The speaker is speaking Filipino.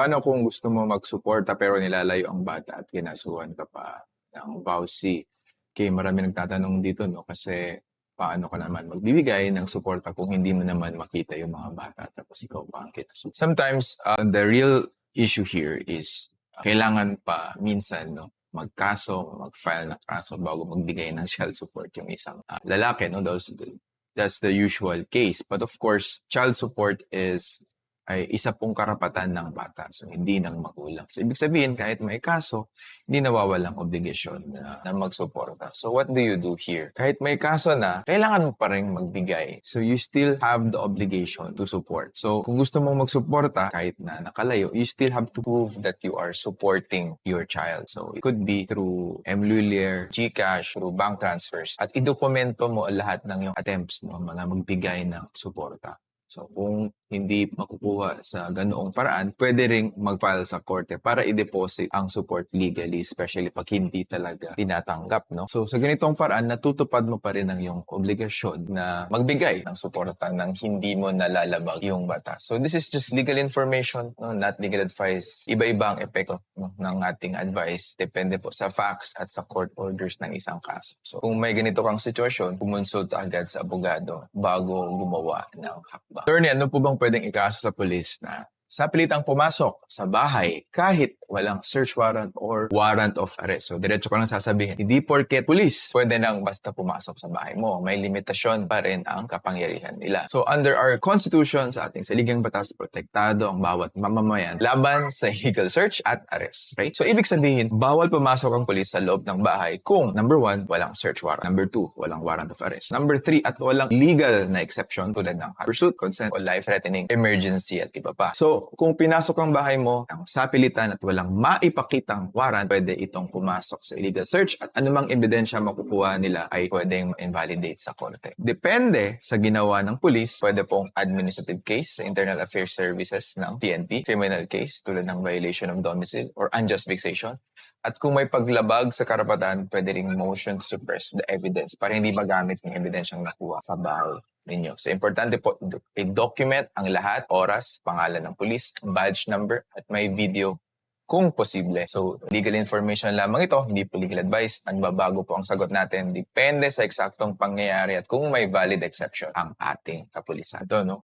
Paano kung gusto mo magsuporta pero nilalayo ang bata at kinasuhan ka pa ng vowsy? Okay, marami nagtatanong dito, no? Kasi paano ka naman magbibigay ng suporta kung hindi mo naman makita yung mga bata tapos ikaw pa ang kinasuhan? Sometimes, the real issue here is kailangan pa minsan, no, magkaso, mag-file ng kaso bago magbigay ng child support yung isang lalaki, no? That's the usual case. But of course, child support ay isa pong karapatan ng bata. So, hindi ng magulang. So, ibig sabihin, kahit may kaso, hindi nawawalang obligasyon na magsuporta. So, what do you do here? Kahit may kaso na, kailangan mo pa rin magbigay. So, you still have the obligation to support. So, kung gusto mong magsuporta, kahit na nakalayo, you still have to prove that you are supporting your child. So, it could be through Mlulier, GCash, through bank transfers. At idokumento mo lahat ng yung attempts, no, na magbigay ng suporta. So, kung hindi makukuha sa ganoong paraan, pwede ring mag-file sa korte para i-deposit ang support legally, especially pag hindi talaga tinatanggap, no? So, sa ganitong paraan, natutupad mo pa rin ang iyong obligasyon na magbigay ng suporta nang hindi mo nalalabag yung batas. So, this is just legal information, no? Not legal advice. Iba-iba ang epekto, no, ng ating advice. Depende po sa facts at sa court orders ng isang kaso. So, kung may ganito kang sitwasyon, kumonsulta agad sa abogado bago gumawa ng hakbang. Attorney, ano po bang pwedeng ikaso sa pulis na sa pilitang pumasok sa bahay kahit walang search warrant or warrant of arrest? So, diretso ko lang sasabihin, hindi porket pulis pwede nang basta pumasok sa bahay mo. May limitasyon pa rin ang kapangyarihan nila. So, under our constitution, sa ating saligang batas, protektado ang bawat mamamayan laban sa illegal search at arrest. Okay? So, ibig sabihin, bawal pumasok ang pulis sa loob ng bahay kung, number 1, walang search warrant. Number 2, walang warrant of arrest. Number 3, at walang legal na exception tulad ng pursuit, consent, o life-threatening emergency at iba pa. So, kung pinasok ang bahay mo ng sapilitan at walang maipakitang warrant, pwede itong pumasok sa illegal search at anumang ebidensya makukuha nila ay pwedeng invalidate sa korte. Depende sa ginawa ng pulis, pwede pong administrative case sa Internal Affairs Services ng PNP, criminal case tulad ng violation of domicile or unjust vexation. At kung may paglabag sa karapatan, pwede ring motion to suppress the evidence para hindi magamit yung ebidensyang nakuha sa bahay ninyo. So, importante po, i-document ang lahat, oras, pangalan ng pulis, badge number, at may video kung posible. So, legal information lamang ito, hindi po legal advice. Nagbabago po ang sagot natin. Depende sa eksaktong pangyayari at kung may valid exception ang ating kapulisan. Ito, no?